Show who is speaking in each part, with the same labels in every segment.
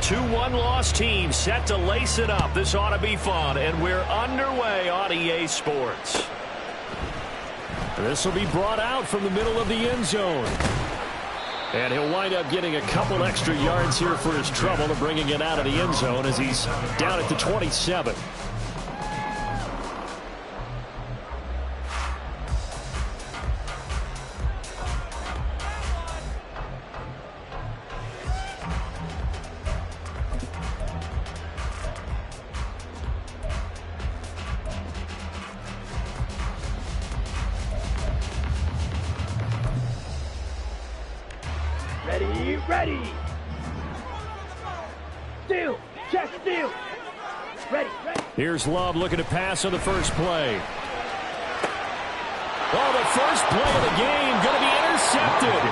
Speaker 1: Two one-loss teams set to lace it up. This ought to be fun, and we're underway on EA Sports. This will be brought out from the middle of the end zone. And he'll wind up getting a couple extra yards here for his trouble to bringing it out of the end zone as he's down at the 27.
Speaker 2: Ready. Steal. Check steal. Ready.
Speaker 1: Here's Love looking to pass on the first play. Oh, the first play of the game going to be intercepted.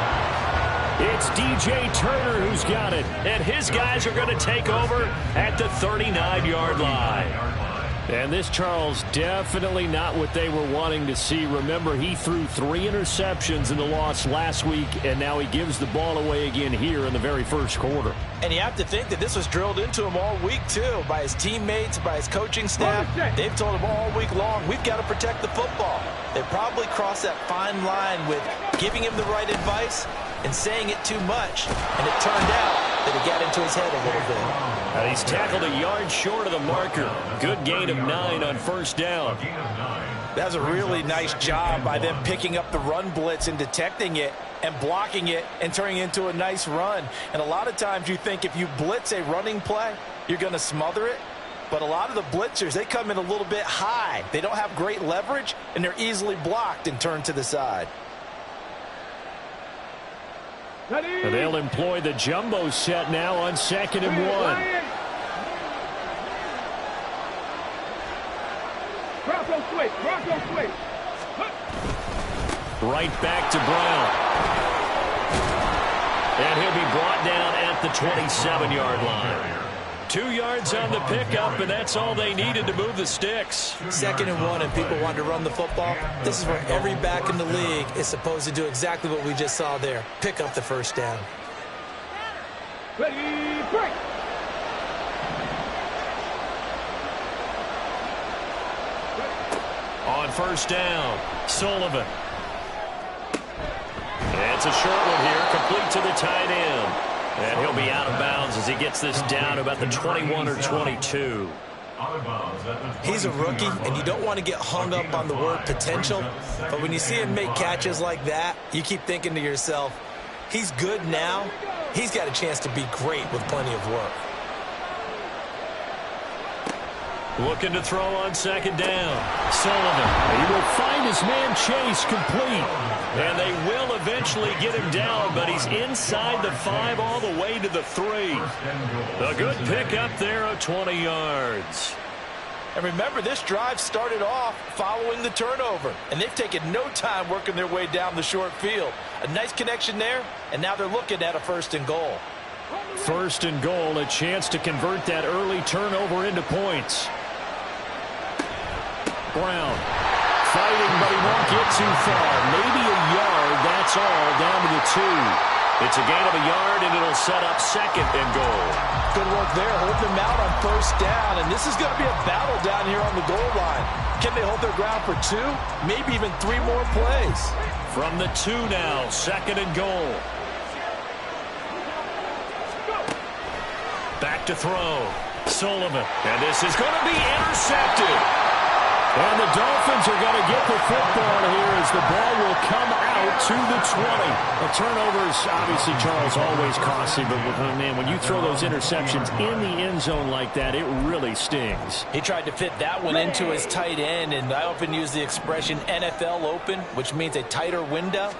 Speaker 1: It's DJ Turner who's got it, and his guys are going to take over at the 39-yard line. And this, Charles, definitely not what they were wanting to see. Remember, he threw 3 interceptions in the loss last week, and now he gives the ball away again here in the very first quarter.
Speaker 3: And you have to think that this was drilled into him all week, too, by his teammates, by his coaching staff. They've told him all week long, we've got to protect the football. They probably crossed that fine line with giving him the right advice and saying it too much. And it turned out that it got into his head a little bit.
Speaker 1: And he's tackled a yard short of the marker. Good gain of 9 on first down.
Speaker 3: That's a really nice job by them picking up the run blitz and detecting it and blocking it and turning it into a nice run. And a lot of times you think if you blitz a running play, you're going to smother it. But a lot of the blitzers, they come in a little bit high. They don't have great leverage, and they're easily blocked and turned to the side.
Speaker 1: And they'll employ the jumbo set now on 2nd and 1.
Speaker 2: Bronco switch.
Speaker 1: Right back to Brown. And he'll be brought down at the 27-yard line. 2 yards on the pickup, and that's all they needed to move the sticks.
Speaker 3: 2nd and 1, and people want to run the football. This is where every back in the league is supposed to do exactly what we just saw there. Pick up the first down.
Speaker 2: Ready, break.
Speaker 1: On first down, Sullivan. It's a short one here, complete to the tight end. And he'll be out of bounds as he gets this down about the 21 or 22.
Speaker 3: He's a rookie, and you don't want to get hung up on the word potential. But when you see him make catches like that, you keep thinking to yourself, he's good now. He's got a chance to be great with plenty of work.
Speaker 1: Looking to throw on 2nd down. Sullivan. He will find his man Chase complete. And they will eventually get him down, but he's inside the 5 all the way to the 3. A good pick up there of 20 yards.
Speaker 3: And remember, this drive started off following the turnover. And they've taken no time working their way down the short field. A nice connection there, and now they're looking at a 1st and goal.
Speaker 1: 1st and goal, a chance to convert that early turnover into points. Brown fighting, but he won't get too far. Maybe a yard, that's all, down to the 2. It's a gain of a yard, and it'll set up 2nd and goal.
Speaker 3: Good work there, holding them out on first down, and this is going to be a battle down here on the goal line. Can they hold their ground for 2, maybe even 3 more plays?
Speaker 1: From the 2 now, 2nd and goal. Back to throw. Sullivan. And this is going to be intercepted. And the Dolphins are going to get the football here as the ball will come out to the 20. The turnovers, obviously, Charles, always costly, but man, when you throw those interceptions in the end zone like that, it really stings.
Speaker 3: He tried to fit that one into his tight end, and I often use the expression NFL open, which means a tighter window.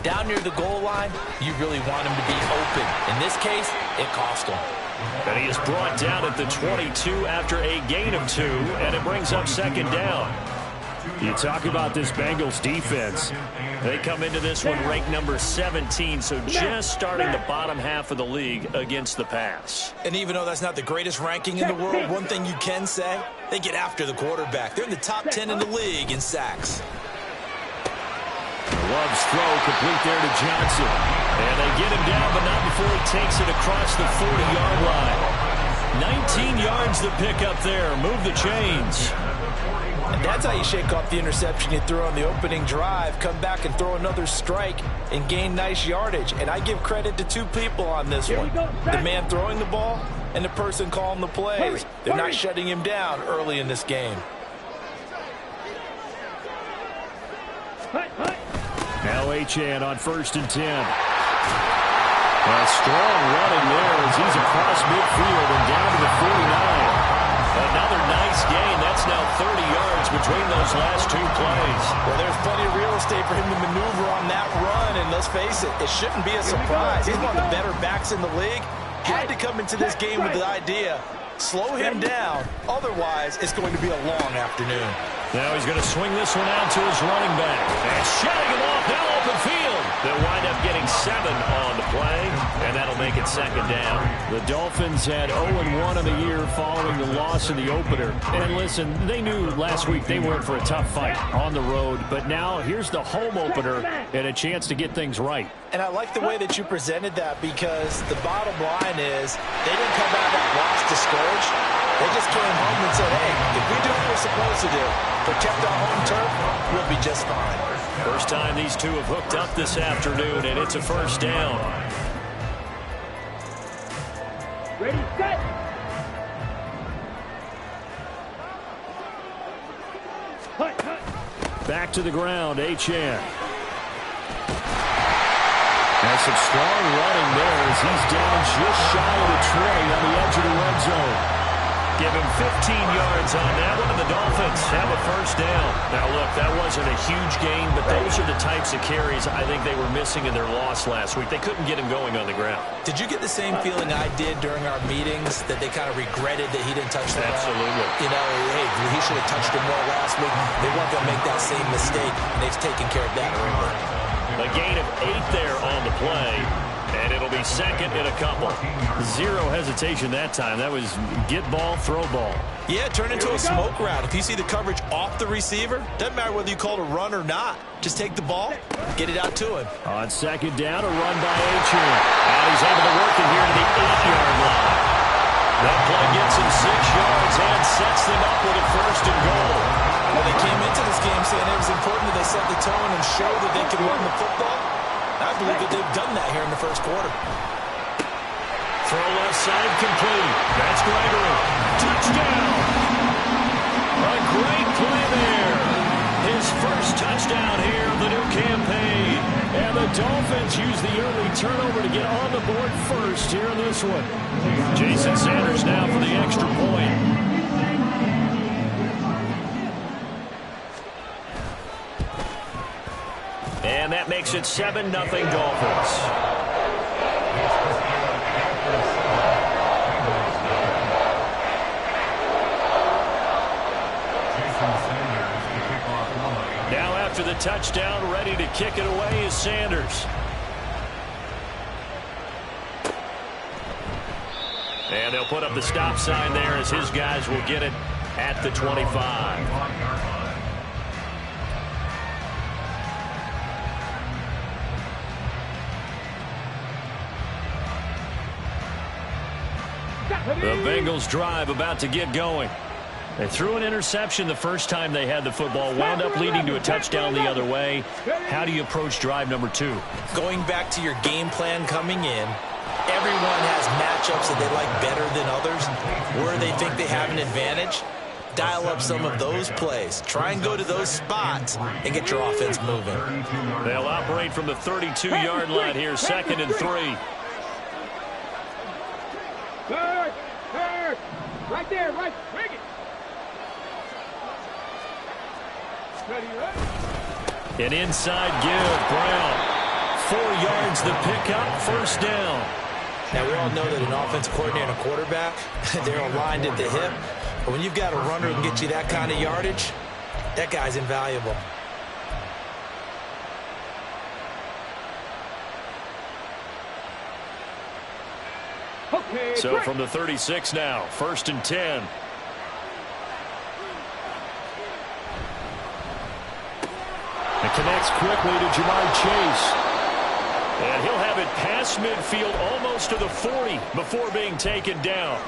Speaker 3: Down near the goal line, you really want him to be open. In this case, it cost him.
Speaker 1: And he is brought down at the 22 after a gain of 2, and it brings up 2nd down. You talk about this Bengals defense. They come into this one ranked number 17, so just starting the bottom half of the league against the pass.
Speaker 3: And even though that's not the greatest ranking in the world, one thing you can say, they get after the quarterback. They're in the top 10 in the league in sacks.
Speaker 1: Love's throw complete there to Johnson. And they get him down, but not before he takes it across the 40-yard line. 19 yards to pick up there. Move the chains.
Speaker 3: And that's how you shake off the interception you threw on the opening drive. Come back and throw another strike and gain nice yardage. And I give credit to two people on this one. The man throwing the ball and the person calling the plays. They're not shutting him down early in this game.
Speaker 1: Now Achane on 1st and 10. A strong running there as he's across midfield and down to the 49. Another nice gain. That's now 30 yards between those last two plays.
Speaker 3: Well, there's plenty of real estate for him to maneuver on that run, and let's face it, it shouldn't be a surprise. He's one of the better backs in the league. Had to come into this game with the idea, slow him down, otherwise it's going to be a long afternoon.
Speaker 1: Now he's going to swing this one out to his running back. And shedding him off now open field. They'll wind up getting 7 on the play, and that'll make it 2nd down. The Dolphins had 0-1 in the year following the loss in the opener. And listen, they knew last week they were in for a tough fight on the road, but now here's the home opener and a chance to get things right.
Speaker 3: And I like the way that you presented that, because the bottom line is they didn't come out of that loss discouraged. They just came home and said, hey, if we do what we're supposed to do, protect our home turf, we'll be just fine.
Speaker 1: First time these two have hooked up this afternoon, and it's a 1st down.
Speaker 2: Ready, set.
Speaker 1: Back to the ground, Achane. Has some strong running there as he's down just shy of the 20 on the edge of the red zone. Give him 15 yards on that one, and the Dolphins have a 1st down. Now, look, that wasn't a huge gain, but those are the types of carries I think they were missing in their loss last week. They couldn't get him going on the ground.
Speaker 3: Did you get the same feeling I did during our meetings, that they kind of regretted that he didn't touch the ball?
Speaker 1: Absolutely.
Speaker 3: You know, hey, he should have touched it more last week. They weren't going to make that same mistake, and they've taken care of that early.
Speaker 1: A gain of 8 there on the play. And it'll be 2nd and a couple. 0 hesitation that time. That was get ball, throw ball.
Speaker 3: Yeah, turn into a smoke route. If you see the coverage off the receiver, doesn't matter whether you call it a run or not. Just take the ball, get it out to him.
Speaker 1: On 2nd down, a run by Achane. And he's able to work it here to the 8-yard line. That play gets him 6 yards and sets them up with a 1st and goal.
Speaker 3: Well, they came into this game saying it was important that they set the tone and show that they can run the football. I believe that they've done that here in the 1st quarter.
Speaker 1: Throw left side complete. That's Gregory. Touchdown. A great play there. His 1st touchdown here of the new campaign. And the Dolphins use the early turnover to get on the board first here in this one. Jason Sanders now for the extra point. And that makes it 7-0 Dolphins. Now after the touchdown, ready to kick it away is Sanders. And they'll put up the stop sign there as his guys will get it at the 25. The Bengals drive about to get going. They threw an interception the first time they had the football, wound up leading to a touchdown the other way. How do you approach drive number 2?
Speaker 3: Going back to your game plan coming in, everyone has matchups that they like better than others. Where they think they have an advantage, dial up some of those plays. Try and go to those spots and get your offense moving.
Speaker 1: They'll operate from the 32-yard line here, 2nd and 3.
Speaker 2: Third. Right there, right. Bring it. Ready, right?
Speaker 1: An inside give, Brown. 4 yards the pickup, 1st down.
Speaker 3: Now, we all know that an offensive coordinator and a quarterback, they're aligned at the hip. But when you've got a runner who can get you that kind of yardage, that guy's invaluable.
Speaker 2: Okay,
Speaker 1: so from the 36 now, 1st and 10. It connects quickly to Jamar Chase. And he'll have it past midfield almost to the 40 before being taken down.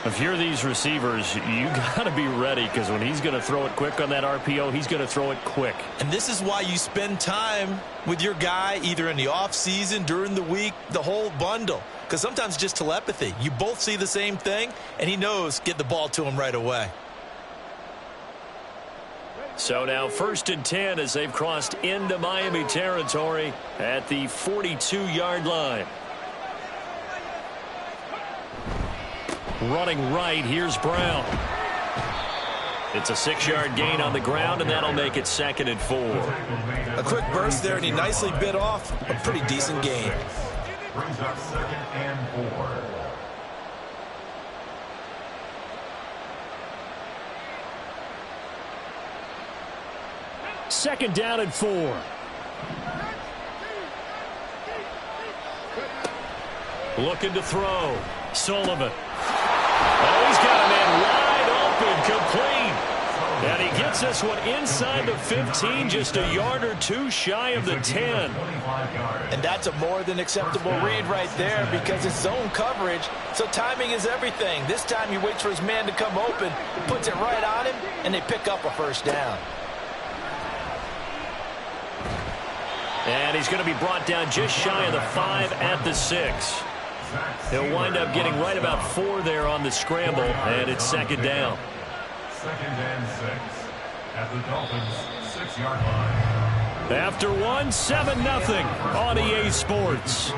Speaker 1: If you're these receivers, you got to be ready, because when he's going to throw it quick on that RPO, he's going to throw it quick.
Speaker 3: And this is why you spend time with your guy either in the offseason, during the week, the whole bundle. Because sometimes just telepathy. You both see the same thing, and he knows get the ball to him right away.
Speaker 1: So now 1st and 10 as they've crossed into Miami territory at the 42-yard line. Running right, here's Brown. It's a 6-yard gain on the ground, and that'll make it 2nd and 4.
Speaker 3: A quick burst there, and he nicely bit off a pretty decent gain.
Speaker 4: Brings up 2nd and 4.
Speaker 1: Second down and 4. Looking to throw. Sullivan. Oh, he's got a man wide open, complete. And he gets this one inside the 15, just a yard or two shy of the 10.
Speaker 3: And that's a more than acceptable read right there, because it's zone coverage, so timing is everything. This time he waits for his man to come open, puts it right on him, and they pick up a 1st down.
Speaker 1: And he's going to be brought down just shy of the 5 at the 6. He'll wind up getting right about 4 there on the scramble, and it's 2nd down.
Speaker 4: 2nd and 6 at the Dolphins' 6-yard line.
Speaker 1: After 1, 7-0 on EA Sports.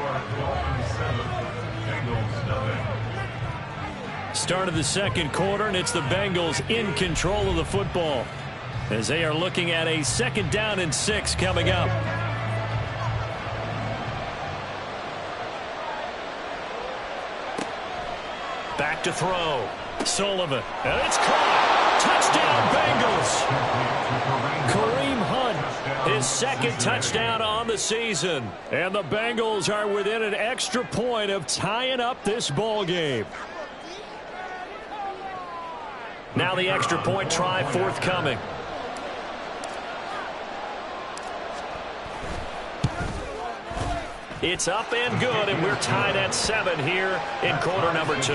Speaker 1: Start of the 2nd quarter, and it's the Bengals in control of the football as they are looking at a 2nd down and 6 coming up. Back to throw. Sullivan. And it's caught. Touchdown, Bengals. Kareem Hunt, his 2nd touchdown on the season. And the Bengals are within an extra point of tying up this ball game. Now the extra point try forthcoming. It's up and good, and we're tied at 7 here in quarter number 2.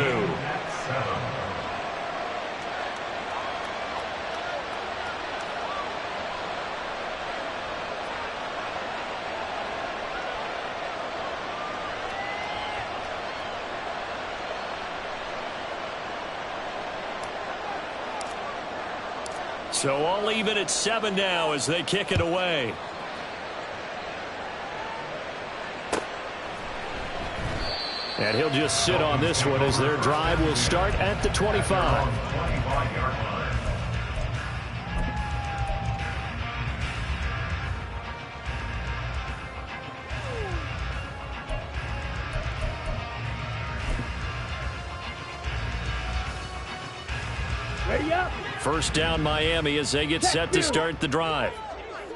Speaker 1: So all even at 7 now as they kick it away. And he'll just sit on this one as their drive will start at the 25.
Speaker 2: Ready up.
Speaker 1: 1st down Miami as they get set to start the drive.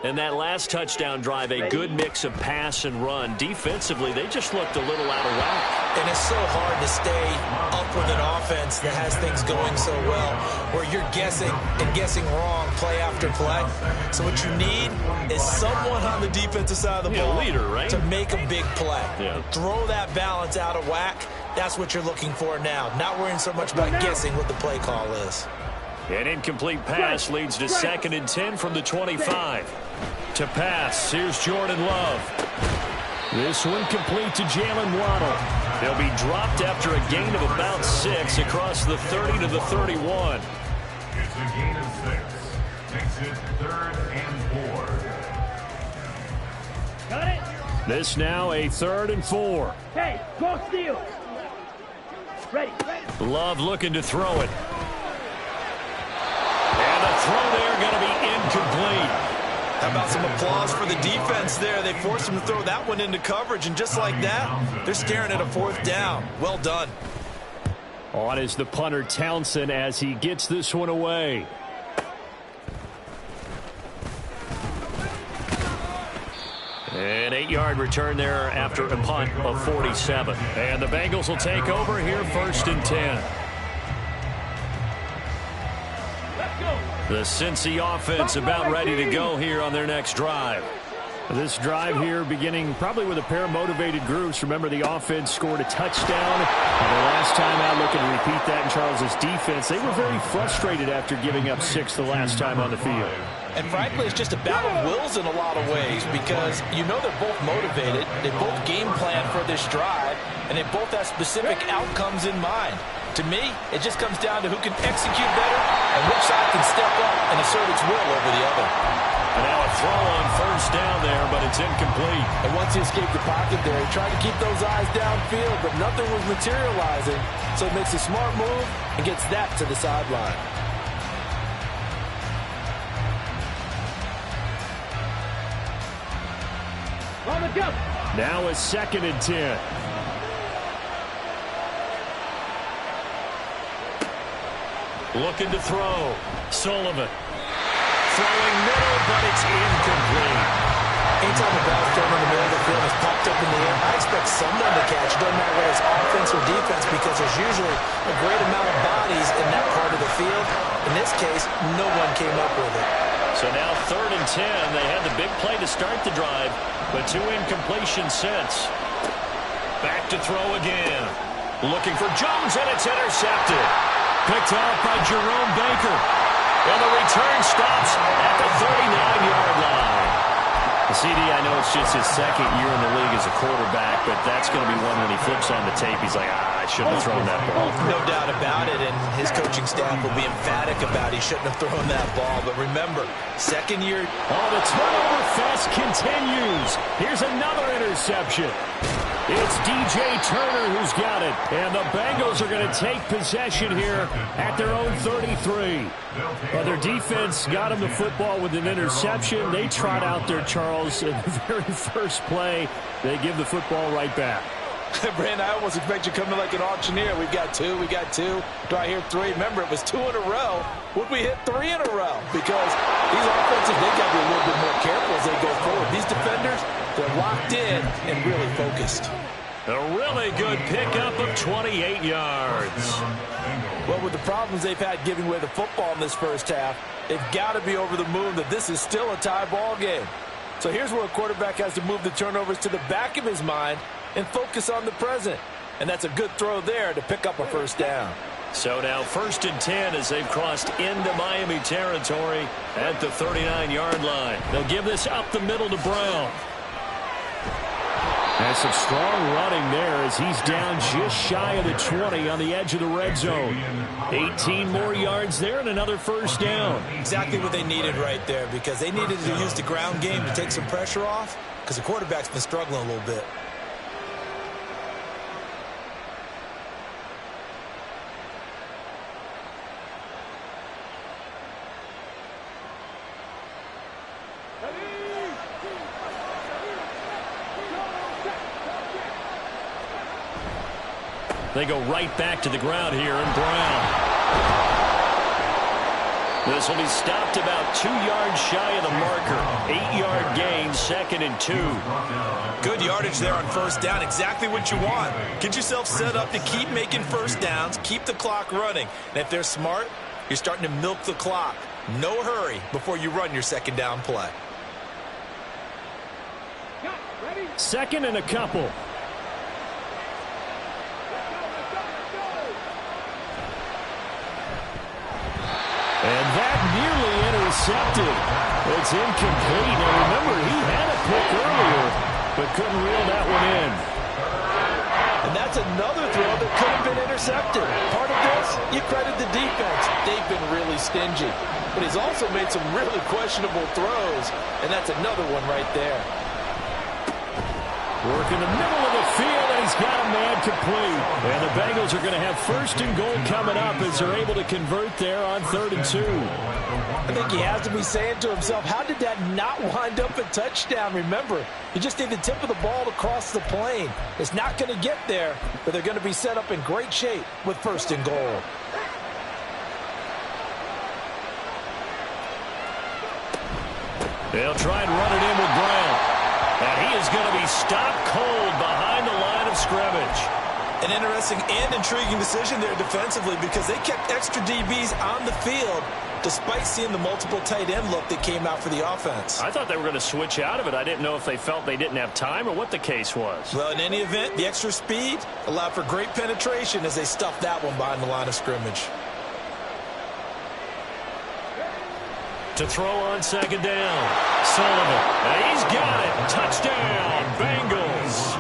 Speaker 1: And that last touchdown drive, a good mix of pass and run. Defensively, they just looked a little out of whack.
Speaker 3: And it's so hard to stay up with an offense that has things going so well, where you're guessing and guessing wrong play after play. So what you need is someone on the defensive side of the ball,
Speaker 1: leader, right?
Speaker 3: to make a big play.
Speaker 1: Yeah.
Speaker 3: Throw that balance out of whack. That's what you're looking for now. Not worrying so much about guessing what the play call is.
Speaker 1: An incomplete pass leads to 2nd and 10 from the 25. To pass, here's Jordan Love. This one complete to Jalen Waddle. They'll be dropped after a gain of about 6 across the 30 to the 31.
Speaker 4: It's a gain of 6. Makes it 3rd and 4.
Speaker 2: Got it.
Speaker 1: This now a 3rd and 4.
Speaker 2: Hey, go steal. Ready.
Speaker 1: Love looking to throw it. And the throw there going to be incomplete.
Speaker 3: How about some applause for the defense there? They forced him to throw that one into coverage, and just like that, they're staring at a 4th down. Well done.
Speaker 1: On is the punter Townsend as he gets this one away. An 8-yard return there after a punt of 47. And the Bengals will take over here 1st and 10. The Cincy offense about ready to go here on their next drive. This drive here beginning probably with a pair of motivated groups. Remember, the offense scored a touchdown. And the last time out, looking to repeat that in Charles's defense. They were very frustrated after giving up 6 the last time on the field.
Speaker 3: And frankly, it's just a battle of wills in a lot of ways because you know they're both motivated. They both game plan for this drive, and they both have specific outcomes in mind. To me, it just comes down to who can execute better and which side can step up and assert its will over the other.
Speaker 1: And now a throw on first down there, but it's incomplete.
Speaker 3: And once he escaped the pocket there, he tried to keep those eyes downfield, but nothing was materializing. So he makes a smart move and gets that to the sideline.
Speaker 1: Now a 2nd and 10. Looking to throw. Sullivan. Throwing middle, but it's incomplete.
Speaker 3: Anytime the ball's thrown in the middle of the field is popped up in the air, I expect someone to catch. It doesn't matter whether it's offense or defense because there's usually a great amount of bodies in that part of the field. In this case, no one came up with it.
Speaker 1: So now 3rd and 10. They had the big play to start the drive, but 2 incompletions since. Back to throw again. Looking for Jones, and it's intercepted. Picked off by Jerome Baker. And the return stops at the 39-yard line. The CD, I know it's just his 2nd year in the league as a quarterback, but that's going to be one when he flips on the tape. He's like, I shouldn't have thrown that ball.
Speaker 3: No doubt about it, and his coaching staff will be emphatic about he shouldn't have thrown that ball. But remember, 2nd year.
Speaker 1: Oh, the turnover fest continues. Here's another interception. It's DJ Turner who's got it. And the Bengals are going to take possession here at their own 33. Well, their defense got them the football with an interception. They trot out there, Charles, in the very first play. They give the football right back.
Speaker 3: Brand, I almost expect you coming like an auctioneer. We got 2, we got 2. Do I hear 3? Remember, it was 2 in a row. Would we hit 3 in a row? Because these offenses, they got to be a little bit more careful as they go forward. These defenders, they're locked in and really focused.
Speaker 1: A really good pickup of 28 yards.
Speaker 3: Well, with the problems they've had giving away the football in this first half, they've got to be over the moon that this is still a tie ball game. So here's where a quarterback has to move the turnovers to the back of his mind and focus on the present. And that's a good throw there to pick up a first down.
Speaker 1: So now 1st and 10 as they've crossed into Miami territory at the 39-yard line. They'll give this up the middle to Brown. And some strong running there as he's down just shy of the 20 on the edge of the red zone. 18 more yards there and another first down.
Speaker 3: Exactly what they needed right there because they needed to use the ground game to take some pressure off because the quarterback's been struggling a little bit.
Speaker 1: They go right back to the ground here, and Brown. This will be stopped about 2 yards shy of the marker. 8-yard gain, 2nd and 2.
Speaker 3: Good yardage there on first down. Exactly what you want. Get yourself set up to keep making first downs, keep the clock running. And if they're smart, you're starting to milk the clock. No hurry before you run your 2nd down play.
Speaker 1: 2nd and a couple. And that nearly intercepted. It's incomplete. Now remember, he had a pick earlier, but couldn't reel that one in.
Speaker 3: And that's another throw that could have been intercepted. Part of this, you credit the defense. They've been really stingy. But he's also made some really questionable throws, and that's another one right there.
Speaker 1: Work in the middle of the field, and he's got a man complete. And the Bengals are going to have 1st and goal coming up as they're able to convert there on 3rd and 2.
Speaker 3: I think he has to be saying to himself, how did that not wind up a touchdown? Remember, you just need the tip of the ball to cross the plane. It's not going to get there, but they're going to be set up in great shape with 1st and goal.
Speaker 1: They'll try and run it in with Brown. And he is going to be stopped cold behind the line of scrimmage.
Speaker 3: An interesting and intriguing decision there defensively because they kept extra DBs on the field despite seeing the multiple tight end look that came out for the offense.
Speaker 1: I thought they were going to switch out of it. I didn't know if they felt they didn't have time or what the case was.
Speaker 3: Well, in any event, the extra speed allowed for great penetration as they stuffed that one behind the line of scrimmage.
Speaker 1: To throw on second down, Sullivan. And he's got it. Touchdown, Bengals.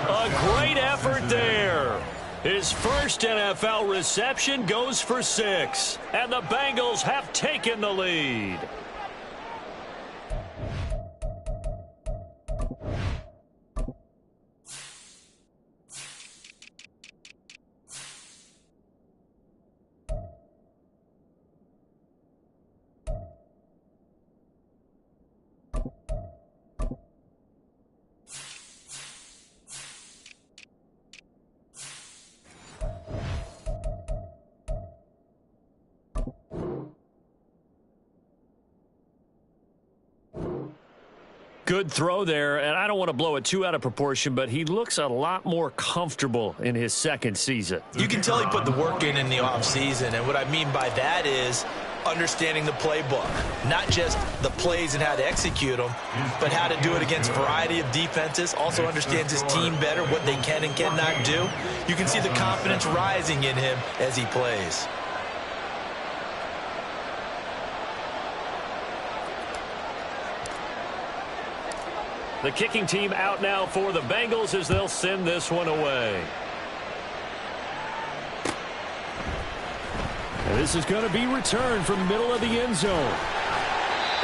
Speaker 1: A great effort there. His first NFL reception goes for 6. And the Bengals have taken the lead. Good throw there, and I don't want to blow it too out of proportion, but he looks a lot more comfortable in his second season.
Speaker 3: You can tell he put the work in the offseason, and what I mean by that is understanding the playbook. Not just the plays and how to execute them, but how to do it against a variety of defenses. Also understands his team better, what they can and cannot do. You can see the confidence rising in him as he plays.
Speaker 1: The kicking team out now for the Bengals as they'll send this one away. And this is going to be returned from the middle of the end zone.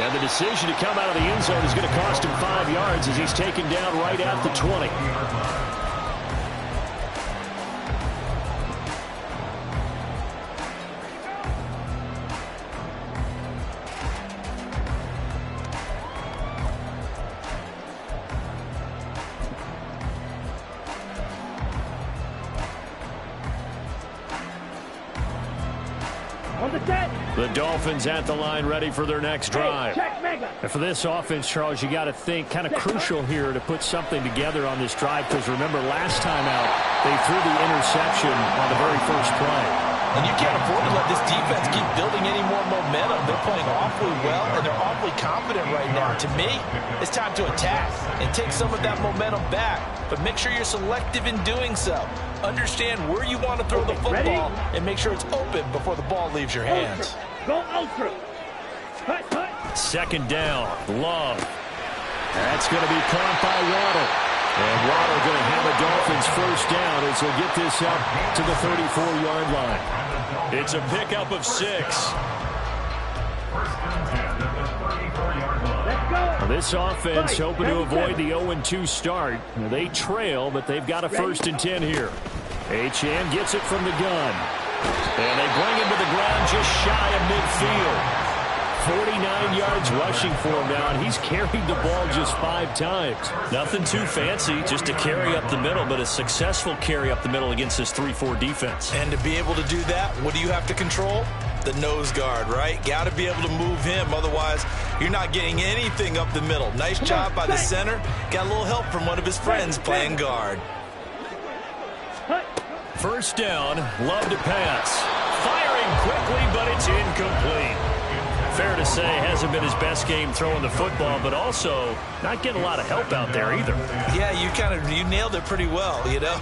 Speaker 1: And the decision to come out of the end zone is going to cost him 5 yards as he's taken down right at the 20. The Dolphins at the line ready for their next drive. And for this offense, Charles, you got to think kind of crucial here to put something together on this drive because remember last time out they threw the interception on the very first play.
Speaker 3: And you can't afford to let this defense keep building any more momentum. They're playing awfully well, and they're awfully confident right now. To me, it's time to attack and take some of that momentum back. But make sure you're selective in doing so. Understand where you want to throw the football and make sure it's open before the ball leaves your hands.
Speaker 2: Go ultra.
Speaker 1: Second down, Love. That's going to be caught by Waddle. And Waddle going to have a Dolphins first down as he'll get this up to the 34-yard line. It's a pickup of 6. Now this offense hoping to avoid the 0-2 start. They trail, but they've got a 1st and 10 here. Achane gets it from the gun. And they bring him to the ground just shy of midfield. 49 yards rushing for him now, and he's carried the ball just 5 times. Nothing too fancy, just a carry up the middle, but a successful carry up the middle against this 3-4 defense.
Speaker 3: And to be able to do that, what do you have to control? The nose guard, right? Got to be able to move him, otherwise you're not getting anything up the middle. Nice job by the center. Got a little help from one of his friends playing guard.
Speaker 1: First down, Love to pass. Firing quickly, but it's incomplete. Fair to say, hasn't been his best game throwing the football, but also not getting a lot of help out there either.
Speaker 3: Yeah, you nailed it pretty well, you know.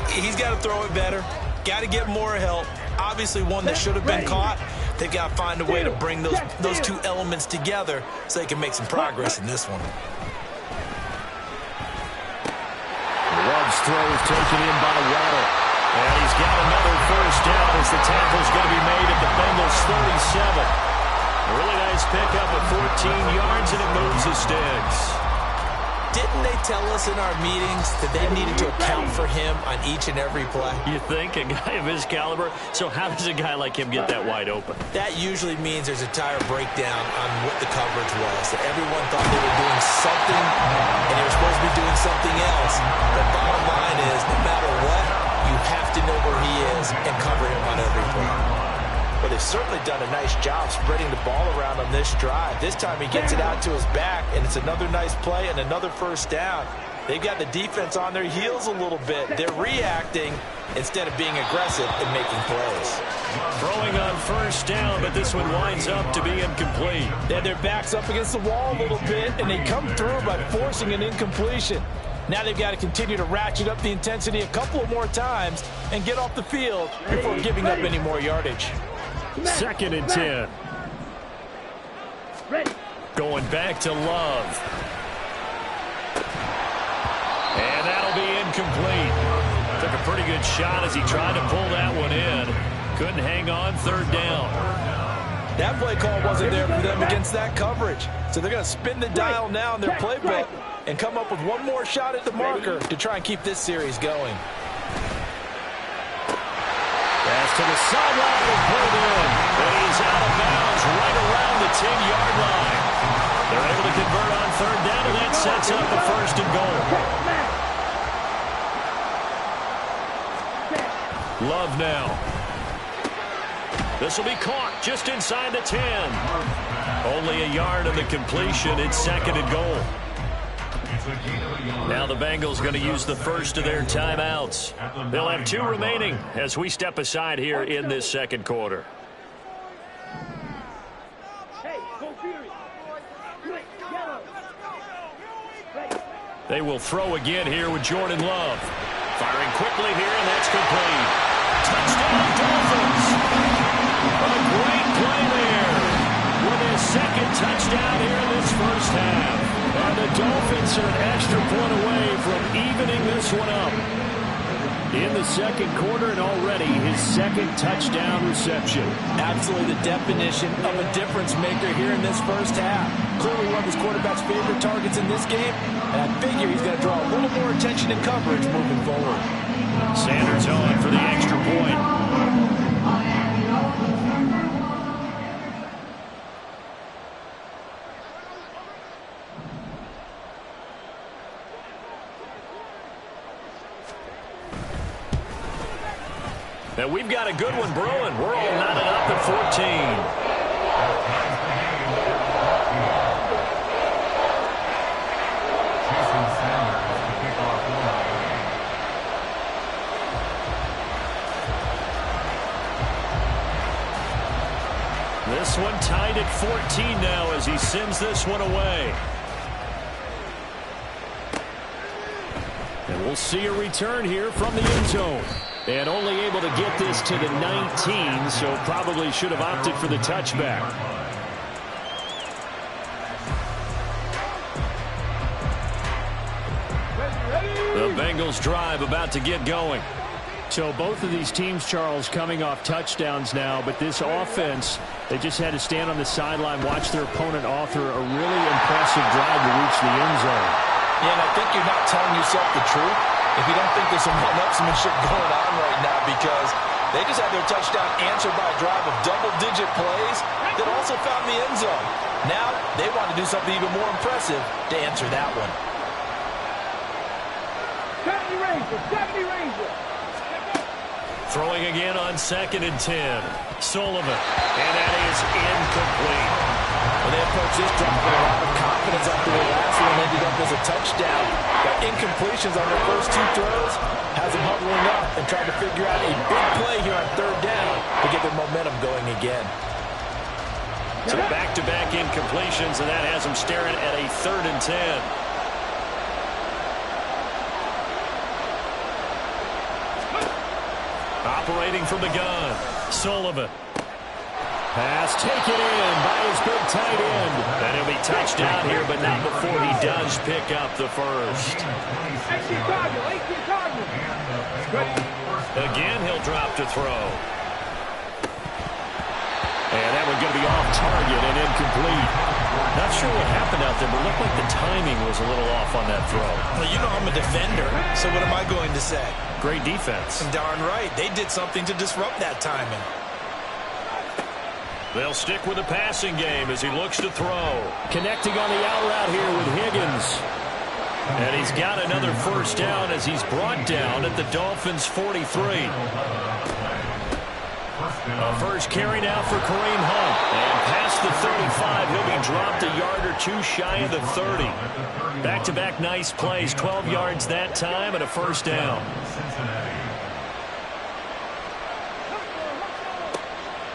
Speaker 3: He's got to throw it better. Got to get more help. Obviously one that should have been caught. They've got to find a way to bring those two elements together so they can make some progress in this one.
Speaker 1: Love's throw is taken in by Waddle. And he's got another first down as the tackle's going to be made at the Bengals 37. A really nice pickup of 14 yards, and it moves the sticks.
Speaker 3: Didn't they tell us in our meetings that they needed to account for him on each and every play?
Speaker 1: You think? A guy of his caliber? So how does a guy like him get that wide open?
Speaker 3: That usually means there's a tire breakdown on what the coverage was. That everyone thought they were doing something, and they were supposed to be doing something else. The bottom line is, no matter what, you have to know where he is and cover him on every play. But they've certainly done a nice job spreading the ball around on this drive. This time he gets it out to his back, and it's another nice play and another first down. They've got the defense on their heels a little bit. They're reacting instead of being aggressive and making plays.
Speaker 1: Throwing on first down, but this one winds up to be incomplete.
Speaker 3: They had their backs up against the wall a little bit, and they come through by forcing an incompletion. Now they've got to continue to ratchet up the intensity a couple of more times and get off the field before giving up any more yardage.
Speaker 1: 2nd and 10. Going back to Love. And that'll be incomplete. Took a pretty good shot as he tried to pull that one in. Couldn't hang on 3rd down.
Speaker 3: That play call wasn't there for them against that coverage. So they're going to spin the dial now in their playbook and come up with one more shot at the marker to try and keep this series going.
Speaker 1: Pass to the sideline and pulled in. And he's out of bounds right around the 10-yard line. They're able to convert on 3rd down, and that sets up the 1st and goal. Love now. This will be caught just inside the 10. Only a yard of the completion. It's 2nd and goal. Now the Bengals going to use the first of their timeouts. They'll have 2 remaining as we step aside here in this 2nd quarter. They will throw again here with Jordan Love. Firing quickly here, and that's complete. Touchdown, Dolphins! A great play there with his 2nd touchdown here in this 1st half. And the Dolphins are an extra point away from evening this one up. In the 2nd quarter, and already his 2nd touchdown reception.
Speaker 3: Absolutely the definition of a difference maker here in this 1st half. Clearly one of his quarterback's favorite targets in this game, and I figure he's going to draw a little more attention and coverage moving forward.
Speaker 1: Sanders on for the extra point. And we've got a good one brewing. We're all knotted up at 14. This one tied at 14 now as he sends this one away. And we'll see a return here from the end zone. And only able to get this to the 19, so probably should have opted for the touchback. The Bengals drive about to get going. So both of these teams, Charles, coming off touchdowns now, but this offense, they just had to stand on the sideline, watch their opponent author a really impressive drive to reach the end zone.
Speaker 3: Yeah, and I think you're not telling yourself the truth if you don't think there's some one-upsmanship going on right now, because they just had their touchdown answered by a drive of double-digit plays that also found the end zone. Now they want to do something even more impressive to answer that one.
Speaker 2: 70 Ranger.
Speaker 1: Throwing again on 2nd and 10. Sullivan. And that is incomplete.
Speaker 3: Well, they approached this drive with a lot of confidence after their last one ended up as a touchdown. But incompletions on their first 2 throws has them huddling up and trying to figure out a big play here on 3rd down to get their momentum going again.
Speaker 1: So back-to-back incompletions, and that has them staring at a 3rd and 10. Operating from the gun, Sullivan. Pass taken in by his big tight end. And he'll be touchdown here, but not before he does pick up the first. Again, he'll drop to throw. And that one going to be off target and incomplete. Not sure what happened out there, but looked like the timing was a little off on that throw.
Speaker 3: Well, you know I'm a defender, so what am I going to say?
Speaker 1: Great defense.
Speaker 3: And darn right, they did something to disrupt that timing.
Speaker 1: They'll stick with the passing game as he looks to throw. Connecting on the out route here with Higgins. And he's got another first down as he's brought down at the Dolphins' 43. A first carry now for Kareem Hunt. And past the 35, he'll be dropped a yard or two shy of the 30. Back-to-back nice plays, 12 yards that time and a first down.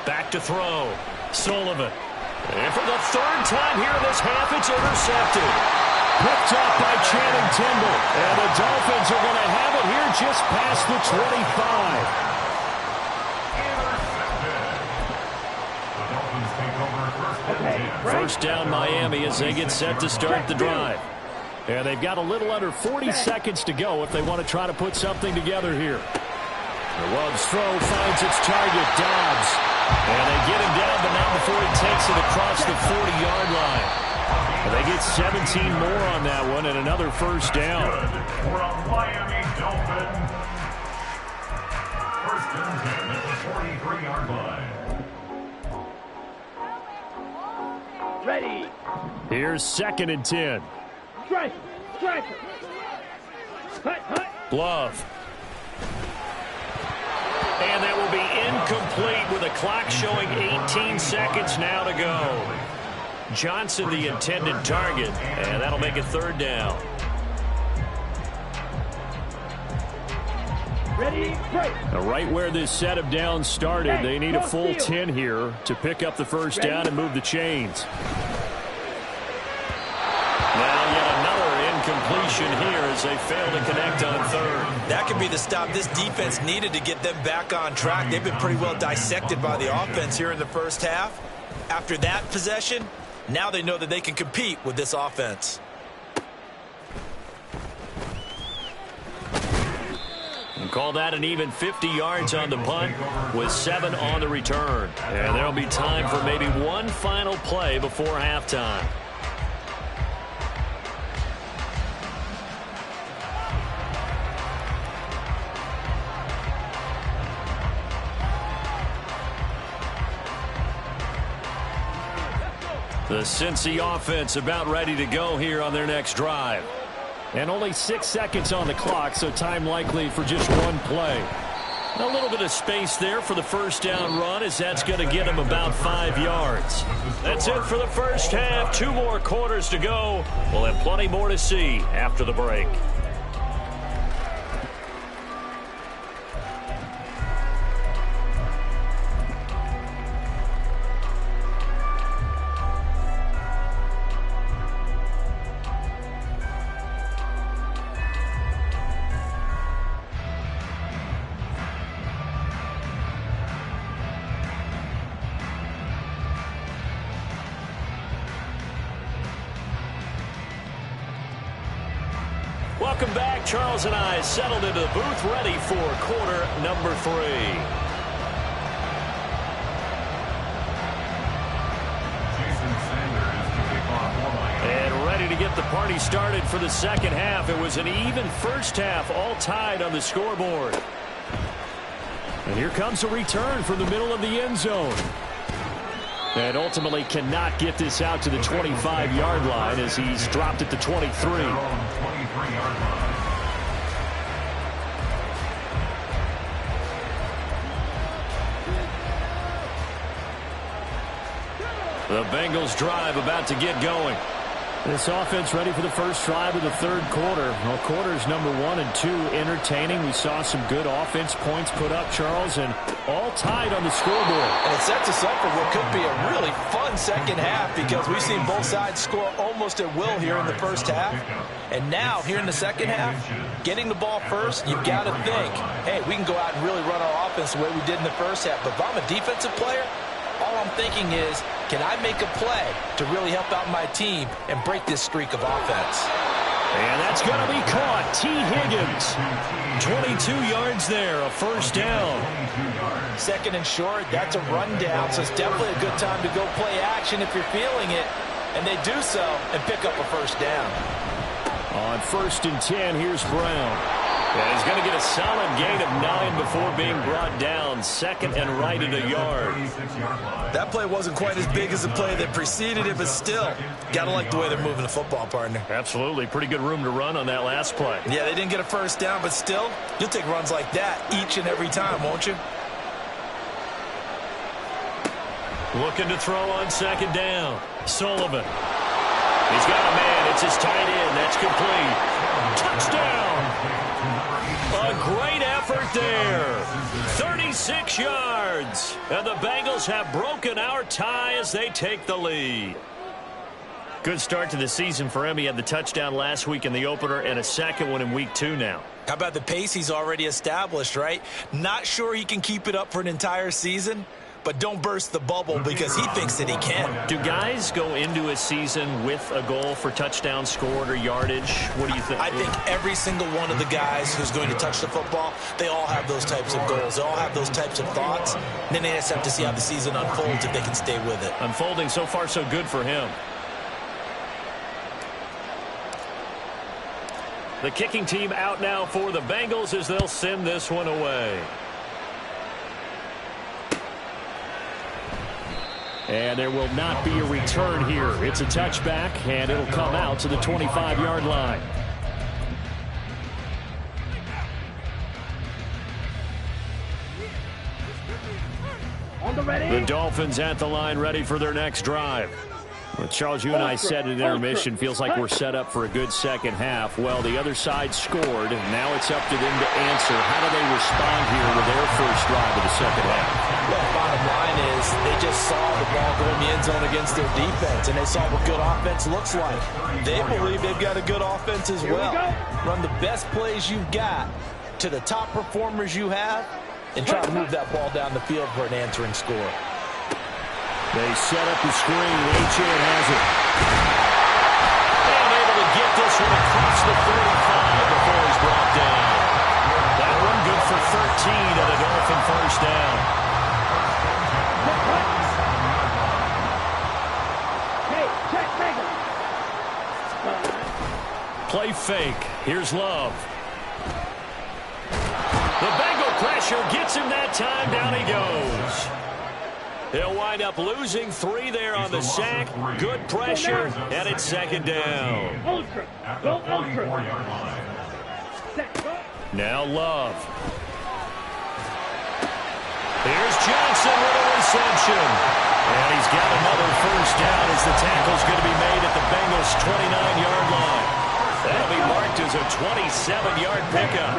Speaker 1: Back to throw. Sullivan. And for the third time here in this half, it's intercepted. Picked up by Channing Tindall. And the Dolphins are going to have it here just past the 25. First down Miami as they get set to start the drive. And they've got a little under 40 seconds to go if they want to try to put something together here. The Love's throw finds its target, Dobbs. And they get him down, but not before he takes it across the 40-yard line. And they get 17 more on that one and another first down.
Speaker 4: For a Miami Dolphin. First and 10 at the 43-yard line.
Speaker 2: Ready.
Speaker 1: Here's second and 10.
Speaker 2: Strike. Strike. Hut.
Speaker 1: Glove. And that will be incomplete with a clock showing 18 seconds now to go. Johnson the intended target, and that'll make it third down.
Speaker 2: Ready, break.
Speaker 1: Now right where this set of downs started, they need a full 10 here to pick up the first down and move the chains. Now yet another incompletion here as they fail to connect on third.
Speaker 3: That could be the stop this defense needed to get them back on track. They've been pretty well dissected by the offense here in the first half. After that possession, now they know that they can compete with this offense.
Speaker 1: And call that an even 50 yards on the punt with 7 on the return. And there'll be time for maybe one final play before halftime. The Cincy offense about ready to go here on their next drive. And only 6 seconds on the clock, so time likely for just one play. A little bit of space there for the first down run as that's going to get them about 5 yards. That's it for the first half. 2 more quarters to go. We'll have plenty more to see after the break. Welcome back. Charles and I settled into the booth ready for quarter number 3. And ready to get the party started for the second half. It was an even first half, all tied on the scoreboard. And here comes a return from the middle of the end zone. And ultimately cannot get this out to the 25-yard line as he's dropped at the 23. The Bengals drive about to get going. This offense ready for the first drive of the third quarter. Well, quarters number 1 and 2 entertaining. We saw some good offense points put up, Charles, and all tied on the scoreboard.
Speaker 3: And it sets us up for what could be a really fun second half because we've seen both sides score almost at will here in the first half. And now, here in the second half, getting the ball first, you've got to think, hey, we can go out and really run our offense the way we did in the first half. But if I'm a defensive player, all I'm thinking is, can I make a play to really help out my team and break this streak of offense?
Speaker 1: And that's going to be caught. T. Higgins, 22 yards there, a first down.
Speaker 3: Second and short, that's a rundown, so it's definitely a good time to go play action if you're feeling it. And they do so and pick up a first down.
Speaker 1: On first and 10, here's Brown. And he's going to get a solid gain of 9 before being brought down. Second and right at a yard.
Speaker 3: That play wasn't quite as big as the play that preceded it, but still, got to like the way they're moving the football, partner.
Speaker 1: Absolutely. Pretty good room to run on that last play.
Speaker 3: Yeah, they didn't get a first down, but still, you'll take runs like that each and every time, won't you?
Speaker 1: Looking to throw on second down. Sullivan. He's got a man. It's his tight end. That's complete. Touchdown. A great effort there. 36 yards. And the Bengals have broken our tie as they take the lead. Good start to the season for him. He had the touchdown last week in the opener and a second one in week 2 now.
Speaker 3: How about the pace he's already established, right? Not sure he can keep it up for an entire season, but don't burst the bubble because he thinks that he can.
Speaker 1: Do guys go into a season with a goal for touchdown scored or yardage? What do you think?
Speaker 3: I think every single one of the guys who's going to touch the football, they all have those types of goals. They all have those types of thoughts. And then they just have to see how the season unfolds if they can stay with it.
Speaker 1: Unfolding so far so good for him. The kicking team out now for the Bengals as they'll send this one away. And there will not be a return here. It's a touchback, and it'll come out to the 25-yard line. The Dolphins at the line ready for their next drive. Well, Charles, you and I said at intermission, feels like we're set up for a good second half. Well, the other side scored, and now it's up to them to answer. How do they respond here with their first drive of the second half?
Speaker 3: Well, bottom line is they just saw the ball go in the end zone against their defense, and they saw what good offense looks like. They believe they've got a good offense as well. Run the best plays you've got to the top performers you have, and try to move that ball down the field for an answering score.
Speaker 1: They set up the screen. Achane has it. And able to get this one across the 35 before he's brought down. That one good for 13 and a Dolphin first down. Play fake. Here's Love. The Bengal pressure gets him that time. Down he goes. He'll wind up losing 3 there on the sack. Good pressure, and it's second down. Now Love. Here's Johnson with a reception. And he's got another first down as the tackle's going to be made at the Bengals' 29-yard line. That'll be marked as a 27-yard pickup.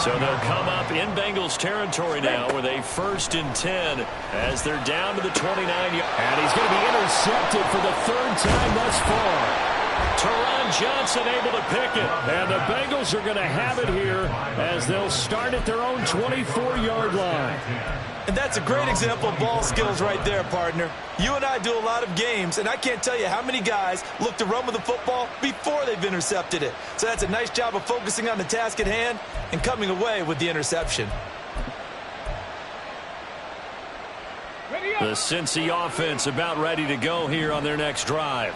Speaker 1: So they'll come up in Bengals territory now with a 1st and 10 as they're down to the 29-yard. And he's going to be intercepted for the 3rd time thus far. Teron Johnson able to pick it. And the Bengals are going to have it here as they'll start at their own 24-yard line.
Speaker 3: And that's a great example of ball skills right there, partner. You and I do a lot of games, and I can't tell you how many guys look to run with the football before they've intercepted it. So that's a nice job of focusing on the task at hand and coming away with the interception.
Speaker 1: The Cincy offense about ready to go here on their next drive.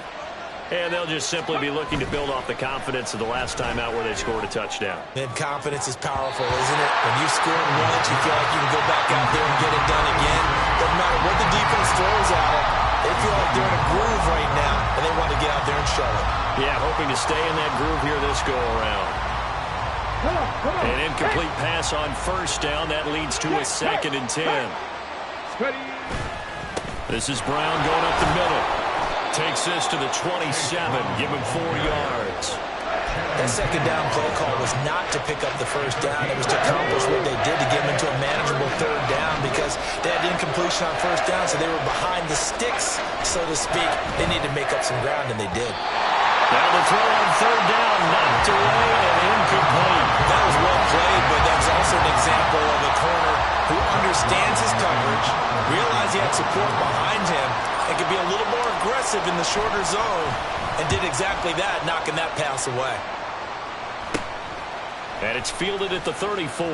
Speaker 1: And they'll just simply be looking to build off the confidence of the last time out where they scored a touchdown.
Speaker 3: And confidence is powerful, isn't it? When you score once, you feel like you can go back out there and get it done again. Doesn't matter what the defense throws at them. They feel like they're in a groove right now, and they want to get out there and show it.
Speaker 1: Yeah, hoping to stay in that groove here this go-around. An incomplete pass on first down. That leads to a 2nd and 10. This is Brown going up the middle. Takes this to the 27. Give him 4 yards.
Speaker 3: That second down play call was not to pick up the first down. It was to accomplish what they did to get them into a manageable 3rd down because they had incompletion on first down, so they were behind the sticks, so to speak. They needed to make up some ground, and they did.
Speaker 1: Now the throw on 3rd down, knocked away and incomplete.
Speaker 3: That was well played, but that's also an example of a corner who understands his coverage, realized he had support behind him, and could be a little more aggressive in the shorter zone, and did exactly that, knocking that pass away.
Speaker 1: And it's fielded at the 34.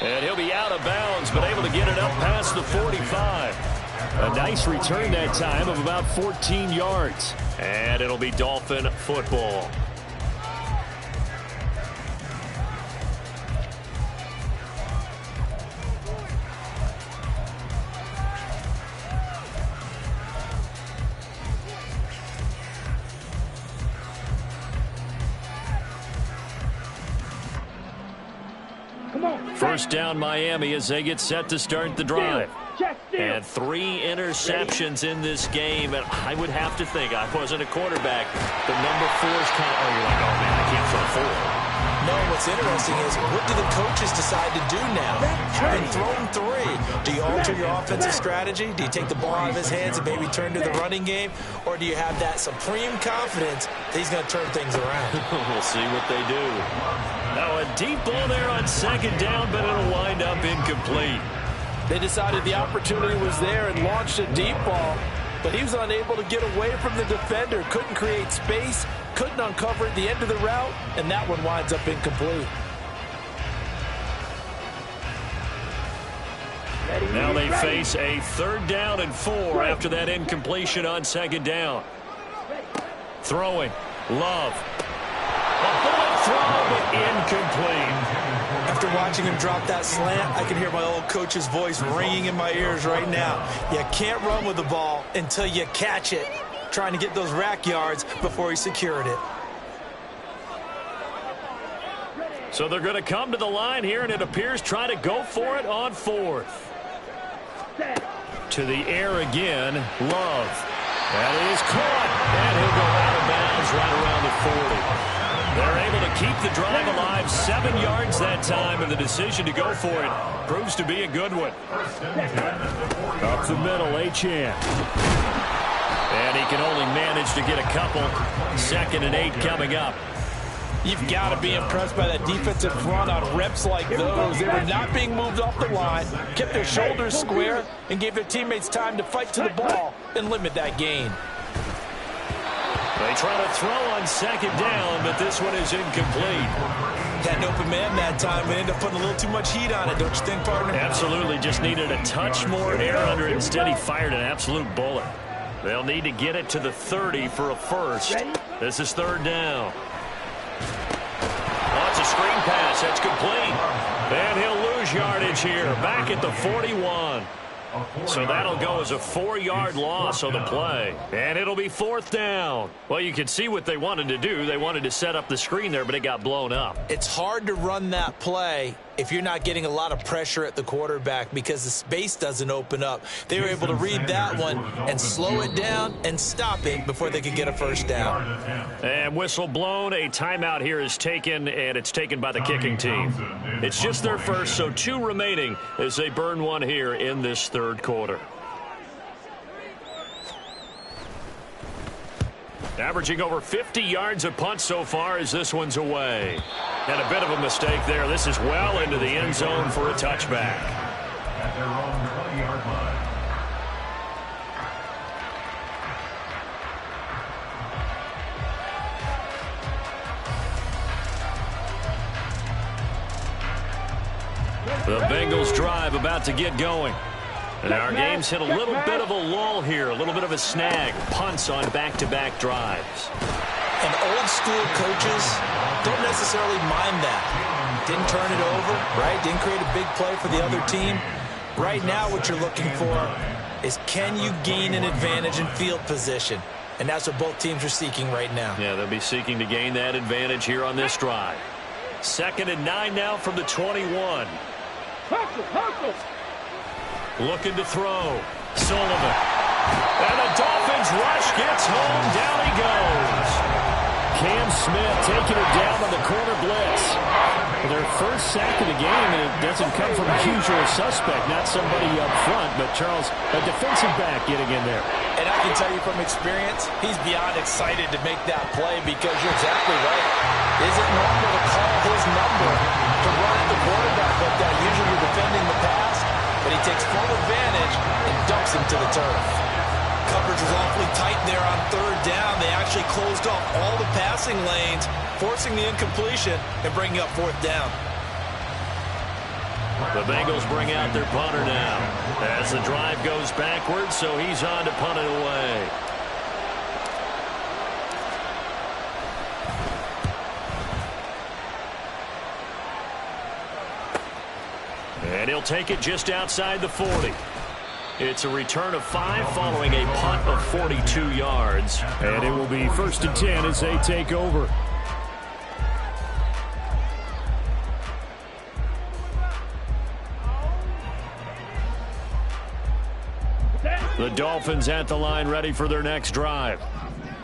Speaker 1: And he'll be out of bounds, but able to get it up past the 45. A nice return that time of about 14 yards. And it'll be Dolphin football. First down Miami as they get set to start the drive. And 3 interceptions in this game. And I would have to think, I wasn't a quarterback, the number 4 is kind of, you're like, oh, man, I can't throw 4.
Speaker 3: No, what's interesting is, what do the coaches decide to do now? Having thrown 3, do you alter your offensive strategy? Do you take the ball out of his hands and maybe turn to the running game? Or do you have that supreme confidence that he's going to turn things around?
Speaker 1: We'll see what they do. Now, a deep ball there on 2nd down, but it'll wind up incomplete.
Speaker 3: They decided the opportunity was there and launched a deep ball, but he was unable to get away from the defender, couldn't create space, couldn't uncover at the end of the route, and that one winds up incomplete.
Speaker 1: Now they face a 3rd down and 4 after that incompletion on 2nd down. Throwing. Love. A bullet throw, but incomplete.
Speaker 3: After watching him drop that slant, I can hear my old coach's voice ringing in my ears right now. You can't run with the ball until you catch it. Trying to get those rack yards before he secured it.
Speaker 1: So they're going to come to the line here, and it appears try to go for it on 4th. To the air again, Love. That is caught, and he'll go out of bounds right around the 40. They're able to keep the drive alive, 7 yards that time, and the decision to go for it proves to be a good one. Up the middle, Achane. And he can only manage to get a couple. 2nd and 8 coming up.
Speaker 3: You've got to be impressed by that defensive front on reps like those. They were not being moved off the line, kept their shoulders square, and gave their teammates time to fight to the ball and limit that gain.
Speaker 1: They try to throw on 2nd down, but this one is incomplete.
Speaker 3: Had an open man that time, but ended up putting a little too much heat on it, don't you think, partner?
Speaker 1: Absolutely, just needed a touch more air under it. Instead, he fired an absolute bullet. They'll need to get it to the 30 for a first. This is 3rd down. Oh, it's a screen pass. That's complete. And he'll lose yardage here. Back at the 41. So that'll go as a 4-yard loss on the play. And it'll be 4th down. Well, you can see what they wanted to do. They wanted to set up the screen there, but it got blown up.
Speaker 3: It's hard to run that play if you're not getting a lot of pressure at the quarterback because the space doesn't open up. They were able to read that one and slow it down and stop it before they could get a first down.
Speaker 1: And whistle blown. A timeout here is taken, and it's taken by the kicking team. It's just their first, so 2 remaining as they burn one here in this 3rd quarter. Averaging over 50 yards a punt so far as this one's away. And a bit of a mistake there. This is well into the end zone for a touchback.
Speaker 4: At their own 20-yard line.
Speaker 1: The Bengals drive about to get going. And our game's hit a little bit of a lull here, a little bit of a snag. Punts on back-to-back drives.
Speaker 3: And old-school coaches don't necessarily mind that. Didn't turn it over, right? Didn't create a big play for the other team. Right now what you're looking for is can you gain an advantage in field position? And that's what both teams are seeking right now.
Speaker 1: Yeah, they'll be seeking to gain that advantage here on this drive. 2nd and 9 now from the 21. Looking to throw. Sullivan. And the Dolphins rush gets home. Down he goes. Cam Smith taking it down on the corner blitz. Their first sack of the game, and it doesn't come from a usual suspect, not somebody up front, but Charles, a defensive back getting in there.
Speaker 3: And I can tell you from experience, he's beyond excited to make that play because you're exactly right. Is it normal to call his number to run at the quarterback like that? Usually you're defending the pass, but he takes full advantage and dumps him to the turf. Coverage was awfully tight there on 3rd down. They actually closed off all the passing lanes, forcing the incompletion and bringing up 4th down.
Speaker 1: The Bengals bring out their punter now as the drive goes backwards, so he's on to punt it away. And he'll take it just outside the 40. It's a return of 5 following a punt of 42 yards. And it will be 1st and 10 as they take over. The Dolphins at the line ready for their next drive.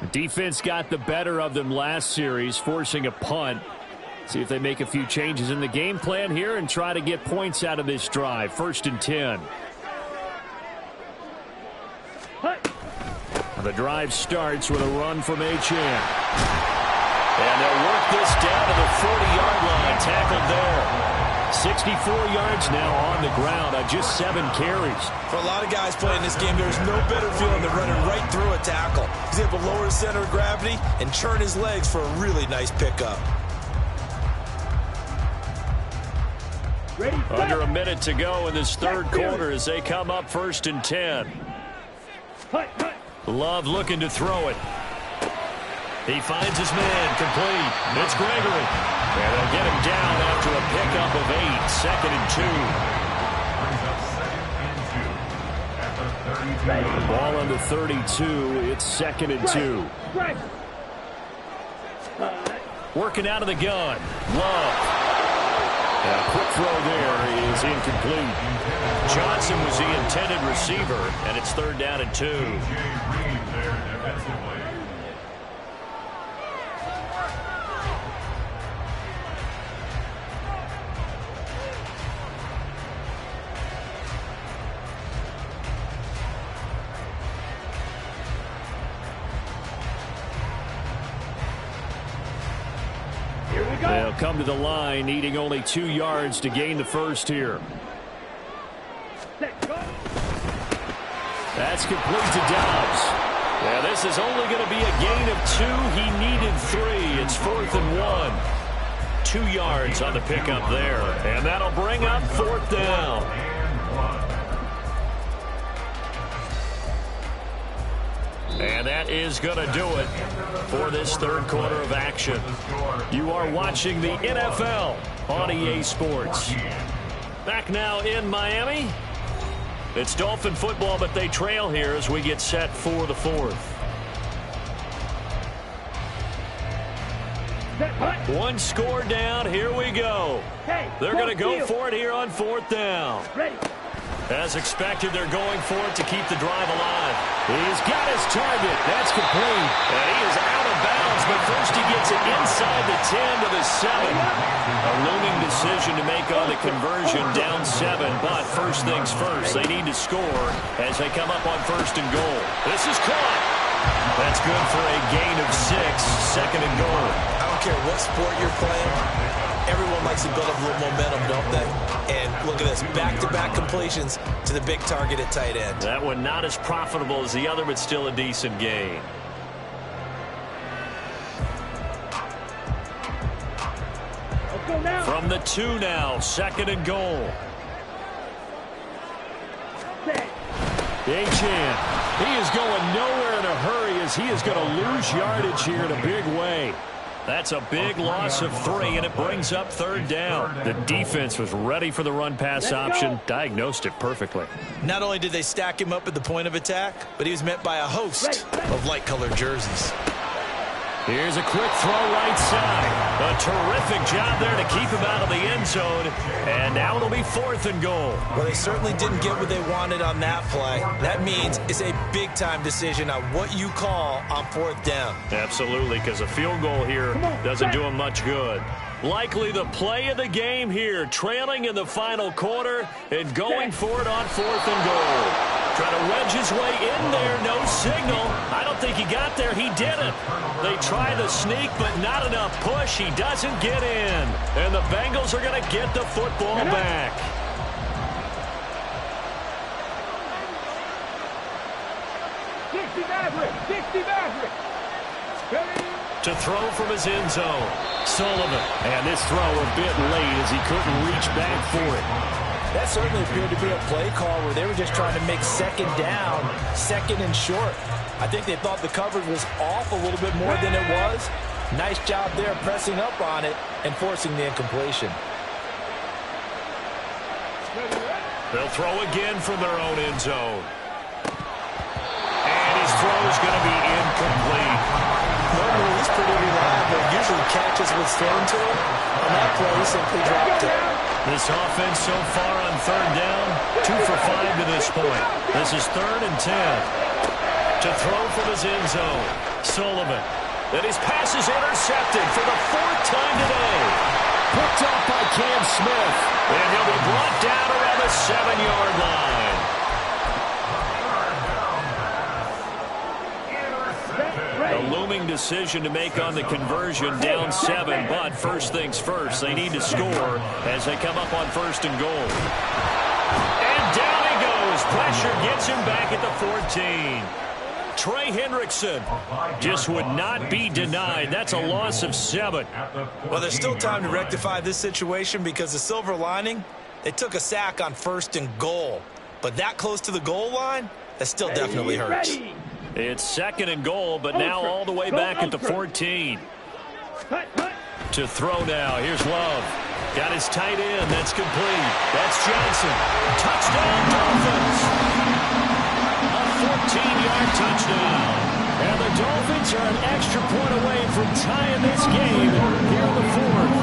Speaker 1: The defense got the better of them last series, forcing a punt. See if they make a few changes in the game plan here and try to get points out of this drive. 1st and 10. The drive starts with a run from Achane. And they'll work this down to the 40-yard line. Tackled there. 64 yards now on the ground on just 7 carries.
Speaker 3: For a lot of guys playing this game, there's no better feeling than running right through a tackle. He's able to lower his center of gravity and churn his legs for a really nice pickup.
Speaker 1: Under a minute to go in this third quarter as they come up 1st and 10. Love looking to throw it. He finds his man complete. It's Gregory. And they'll get him down after a pickup of 8. 2nd and 2. Ball on the 32. It's 2nd and 2. Working out of the gun. Love. And a quick throw there is incomplete. Johnson was the intended receiver, and it's 3rd down and 2. They'll come to the line, needing only 2 yards to gain the first here. That's complete to Dobbs. Yeah, this is only going to be a gain of 2. He needed 3. It's 4th and 1. 2 yards on the pickup there. And that'll bring up 4th down. And that is going to do it for this third quarter of action. You are watching the NFL on EA Sports. Back now in Miami. It's Dolphin football, but they trail here as we get set for the 4th. One score down. Here we go. They're going to go for it here on 4th down. As expected, they're going for it to keep the drive alive. He's got his target. That's complete. And he is out of bounds, but first he gets it inside the 10 to the 7. A looming decision to make on the conversion, down 7. But first things first, they need to score as they come up on 1st and goal. This is caught. That's good for a gain of 6, 2nd and goal.
Speaker 3: I don't care what sport you're playing. Everyone likes to build up a little momentum, don't they? And look at this, back-to-back completions to the big target at tight end.
Speaker 1: That one not as profitable as the other, but still a decent gain. From the 2 now, 2nd and goal. Achane, he is going nowhere in a hurry as he is going to lose yardage here in a big way. That's a big loss of 3, and it brings up 3rd down. The defense was ready for the run-pass option, diagnosed it perfectly.
Speaker 3: Not only did they stack him up at the point of attack, but he was met by a host of light-colored jerseys.
Speaker 1: Here's a quick throw right side. A terrific job there to keep him out of the end zone. And now it'll be 4th and goal.
Speaker 3: Well, they certainly didn't get what they wanted on that play. That means it's a big-time decision on what you call on 4th down.
Speaker 1: Absolutely, because a field goal here doesn't do him much good. Likely the play of the game here, trailing in the final quarter and going for it on 4th and goal. Trying to wedge his way in there, no signal. I don't think he got there. He didn't. They try the sneak, but not enough push. He doesn't get in. And the Bengals are going to get the football back. To throw from his end zone, Sullivan. And this throw a bit late as he couldn't reach back for it.
Speaker 3: That certainly appeared to be a play call where they were just trying to make 2nd down, 2nd and short. I think they thought the coverage was off a little bit more than it was. Nice job there pressing up on it and forcing the incompletion.
Speaker 1: They'll throw again from their own end zone. And his throw is going to be incomplete.
Speaker 3: Normally he's pretty reliable. Usually catches what's thrown to him. On that play, he simply dropped it.
Speaker 1: This offense so far on third down, 2 for 5 to this point. This is 3rd and 10. To throw from his end zone, Sullivan. And his pass is intercepted for the 4th time today. Picked up by Cam Smith. And he'll be brought down around the 7-yard line. A looming decision to make on the conversion, down 7, but first things first, they need to score as they come up on 1st and goal. And down he goes. Pressure gets him back at the 14. Trey Hendrickson just would not be denied. That's a loss of 7.
Speaker 3: Well, there's still time to rectify this situation because the silver lining, they took a sack on 1st and goal. But that close to the goal line, that still definitely hurts.
Speaker 1: It's 2nd and goal, but now all the way back at the 14. To throw now. Here's Love. Got his tight end. That's complete. That's Johnson. Touchdown, Dolphins. A 14-yard touchdown. And the Dolphins are an extra point away from tying this game here in the 4th.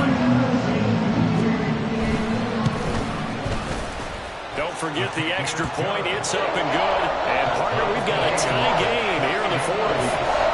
Speaker 1: Don't forget the extra point. It's up and good. And, partner, we've got a tie game here in the 4th.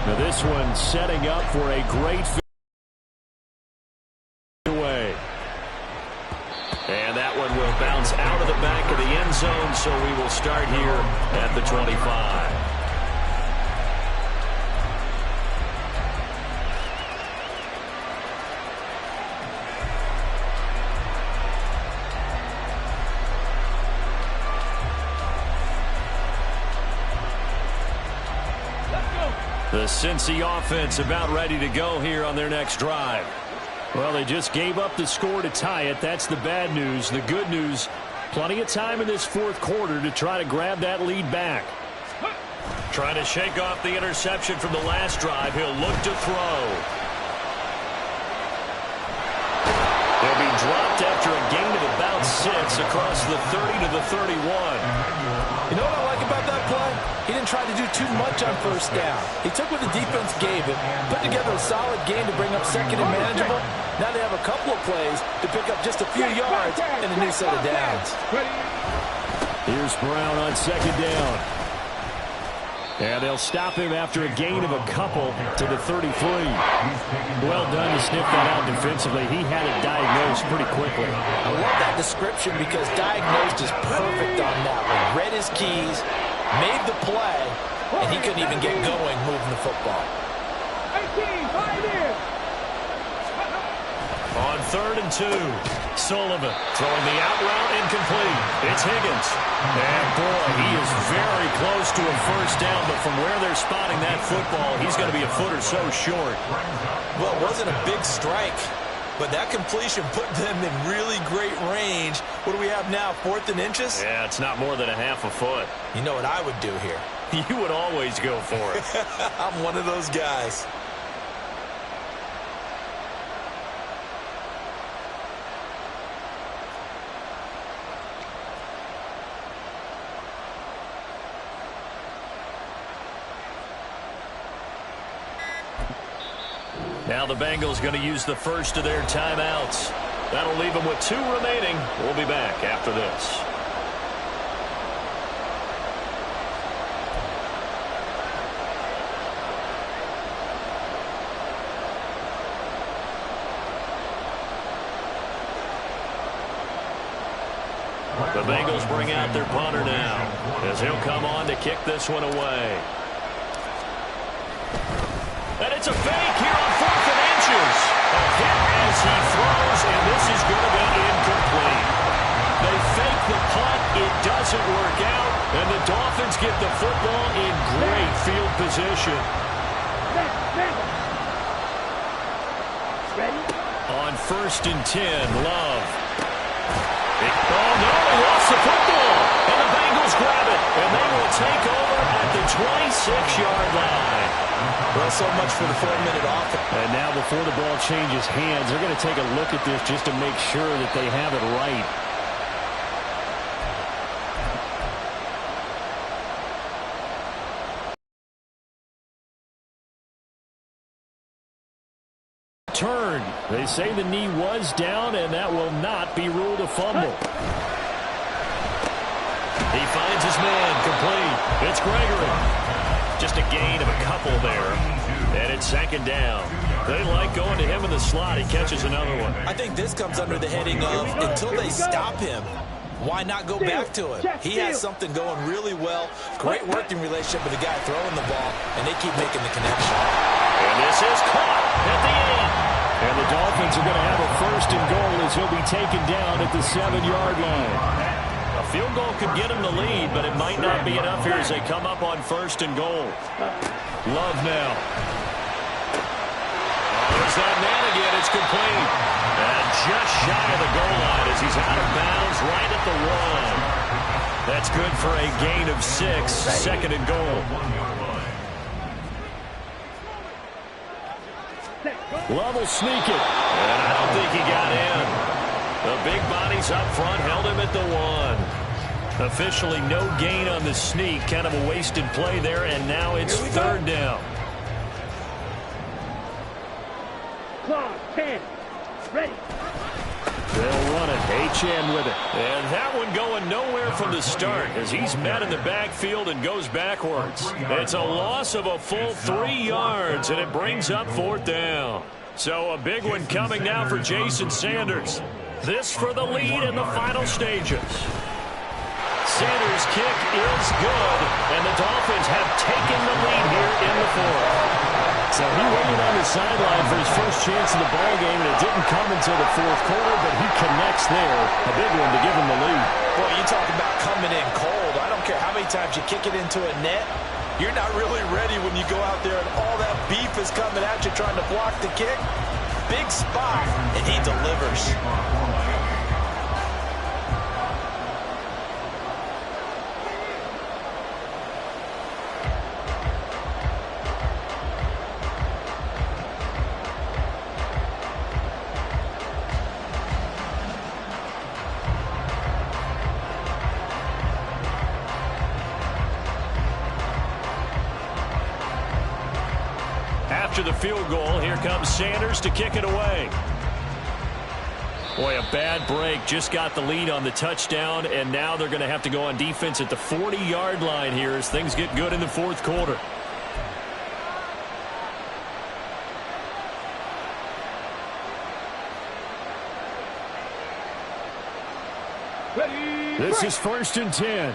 Speaker 1: Now this one setting up for a great away. And that one will bounce out of the back of the end zone, so we will start here at the 25. The Cincy offense about ready to go here on their next drive. Well, they just gave up the score to tie it. That's the bad news. The good news, plenty of time in this 4th quarter to try to grab that lead back. Trying to shake off the interception from the last drive. He'll look to throw. He'll be dropped after a gain of about 6 across the 30 to the 31.
Speaker 3: You know what I like about that play? He didn't try to do too much on 1st down. He took what the defense gave him, put together a solid game to bring up 2nd and manageable. Now they have a couple of plays to pick up just a few yards and a new set of downs.
Speaker 1: Here's Brown on 2nd down. And they'll stop him after a gain of a couple to the 33. Well done to sniff that out defensively. He had it diagnosed pretty quickly.
Speaker 3: I love that description because diagnosed is perfect on that one. Read his keys, made the play, and he couldn't even get going moving the football.
Speaker 2: 18, 5 in.
Speaker 1: On 3rd and 2, Sullivan throwing the out route incomplete. It's Higgins. And boy, he is very close to a 1st down, but from where they're spotting that football, he's going to be a foot or so short.
Speaker 3: Well, it wasn't a big strike, but that completion put them in really great range. What do we have now, 4th and inches?
Speaker 1: Yeah, it's not more than a half a foot.
Speaker 3: You know what I would do here?
Speaker 1: You would always go for it.
Speaker 3: I'm one of those guys.
Speaker 1: Now the Bengals going to use the first of their timeouts. That'll leave them with 2 remaining. We'll be back after this. The Bengals bring out their punter now as he'll come on to kick this one away. And it's a fake here on 4th and inches. A hit as he throws, and this is going to be incomplete. They fake the punt. It doesn't work out. And the Dolphins get the football in great field position. On 1st and 10, Love. Oh, no, they lost the football. And the Bengals grab it. And they will take over at the 26-yard line.
Speaker 3: Well, so much for the 4-minute offense.
Speaker 1: And now before the ball changes hands, they're going to take a look at this just to make sure that they have it right. Turn. They say the knee was down, and that will not be ruled a fumble. He finds his man complete. It's Gregory. Just a gain of a couple there. And it's 2nd down. They like going to him in the slot. He catches another one.
Speaker 3: I think this comes under the heading of until they stop him, why not go back to him? He has something going really well. Great working relationship with the guy throwing the ball, and they keep making the connection.
Speaker 1: And this is caught at the 8. And the Dolphins are going to have a 1st and goal as he'll be taken down at the 7-yard line. A field goal could get him the lead, but it might not be enough here as they come up on 1st and goal. Love now. There's that man again. It's complete. And just shy of the goal line as he's out of bounds right at the 1. That's good for a gain of 6. 2nd and goal. Love will sneak it. And I don't think he got in. The big bodies up front held him at the 1. Officially no gain on the sneak. Kind of a wasted play there, and now it's 3rd down.
Speaker 2: Clock, 10. Ready.
Speaker 1: They'll run it. HN with it. And that one going nowhere from the start as he's met in the backfield and goes backwards. It's a loss of a full 3 yards, and it brings up 4th down. So a big one coming now for Jason Sanders. This for the lead in the final stages. Sanders' kick is good, and the Dolphins have taken the lead here in the 4th. So he waited on the sideline for his first chance in the ballgame, and it didn't come until the 4th quarter, but he connects there. A big one to give him the lead.
Speaker 3: Boy, you talk about coming in cold. I don't care how many times you kick it into a net. You're not really ready when you go out there and all that beef is coming at you trying to block the kick. Big spot, and he delivers.
Speaker 1: After the field goal, here comes Sanders to kick it away. Boy, a bad break. Just got the lead on the touchdown, and now they're going to have to go on defense at the 40-yard line here as things get good in the 4th quarter.
Speaker 2: Ready.
Speaker 1: This is 1st and 10.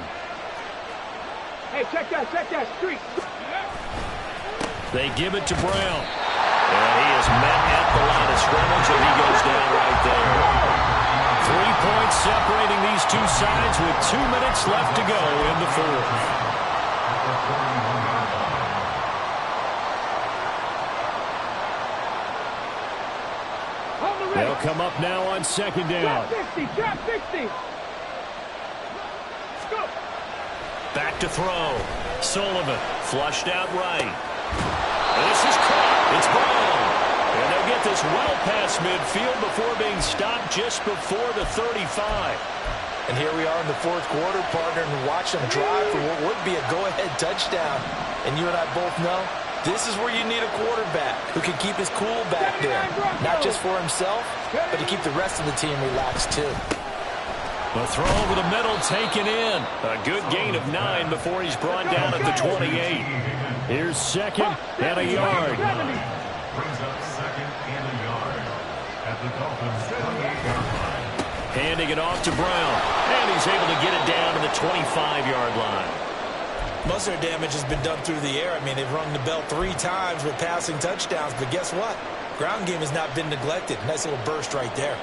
Speaker 2: Hey, check that street.
Speaker 1: They give it to Brown. And he is met at the line of scrimmage, and he goes down right there. 3 points separating these two sides with 2 minutes left to go in the 4th. They'll come up now on 2nd down.
Speaker 2: Drop 60. Go.
Speaker 1: Back to throw. Sullivan flushed out right. This is caught. It's Brown. And they'll get this well past midfield before being stopped just before the 35.
Speaker 3: And here we are in the 4th quarter, partner, and watch them drive for what would be a go-ahead touchdown. And you and I both know this is where you need a quarterback who can keep his cool back there. Not just for himself, but to keep the rest of the team relaxed too.
Speaker 1: The throw over the middle taken in. A good gain of 9 before he's brought down at the 28. Here's 2nd and a yard.
Speaker 4: Brings up 2nd and a yard at the Dolphins' 28-yard line.
Speaker 1: Handing it off to Brown. And he's able to get it down to the 25-yard line.
Speaker 3: Most of their damage has been done through the air. I mean, they've rung the bell 3 times with passing touchdowns. But guess what? Ground game has not been neglected. Nice little burst right there.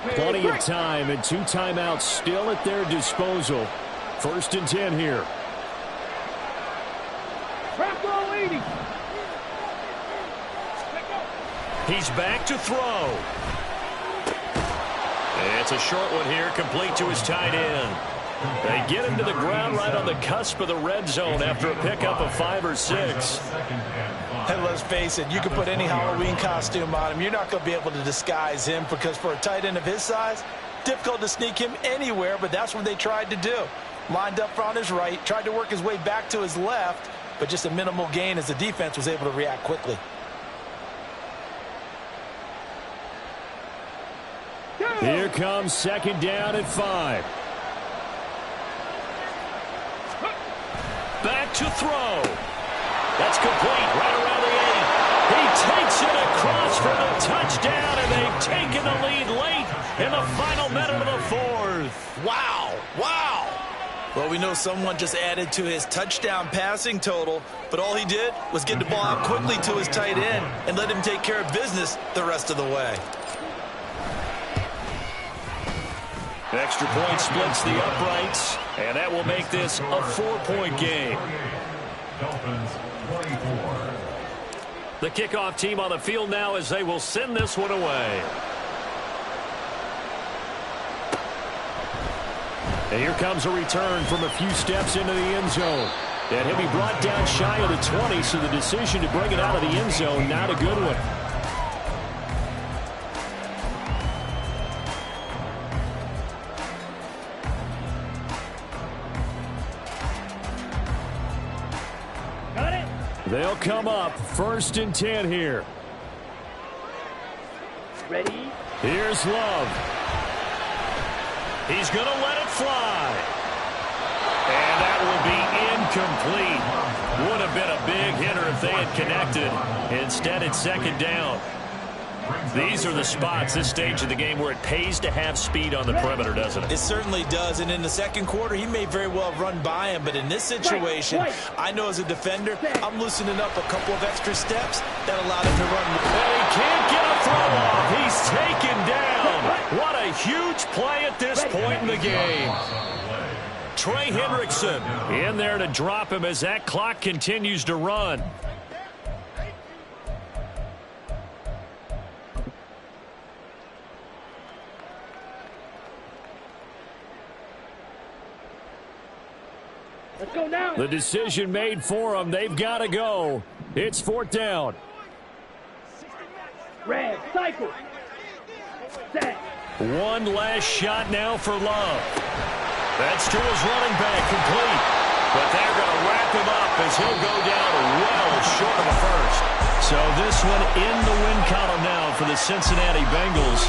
Speaker 1: Plenty of time and 2 timeouts still at their disposal. 1st and 10 here. He's back to throw. It's a short one here, complete to his tight end. They get him to the ground right on the cusp of the red zone after a pickup of 5 or 6.
Speaker 3: And let's face it, you can put any Halloween costume on him. You're not going to be able to disguise him because for a tight end of his size, difficult to sneak him anywhere, but that's what they tried to do. Lined up on his right, tried to work his way back to his left, but just a minimal gain as the defense was able to react quickly.
Speaker 1: Here comes 2nd down at 5. Back to throw. That's complete right around the 8. He takes it across for the touchdown, and they've taken the lead late in the final minute of the 4th.
Speaker 3: Wow. Wow. Well, we know someone just added to his touchdown passing total, but all he did was get the ball out quickly to his tight end and let him take care of business the rest of the way.
Speaker 1: Extra point splits the uprights, and that will make this a 4-point game.
Speaker 4: Dolphins 24.
Speaker 1: The kickoff team on the field now as they will send this one away. And here comes a return from a few steps into the end zone. And he'll be brought down shy of the 20, so the decision to bring it out of the end zone, not a good one. They'll come up 1st and 10 here.
Speaker 2: Ready?
Speaker 1: Here's Love. He's going to let it fly. And that will be incomplete. Would have been a big hitter if they had connected. Instead, it's 2nd down. These are the spots, this stage of the game, where it pays to have speed on the perimeter, doesn't it?
Speaker 3: It certainly does, and in the 2nd quarter, he may very well run by him, but in this situation, I know as a defender, I'm loosening up a couple of extra steps that allowed him to run.
Speaker 1: And he can't get a throw off. He's taken down. What a huge play at this point in the game. Trey Hendrickson in there to drop him as that clock continues to run.
Speaker 2: Let's go now.
Speaker 1: The decision made for them. They've got to go. It's 4th down.
Speaker 2: Red, cycle. Set.
Speaker 1: One last shot now for Love. That's to his running back, complete. But they're going to wrap him up as he'll go down well short of the 1st. So this one in the win column now for the Cincinnati Bengals.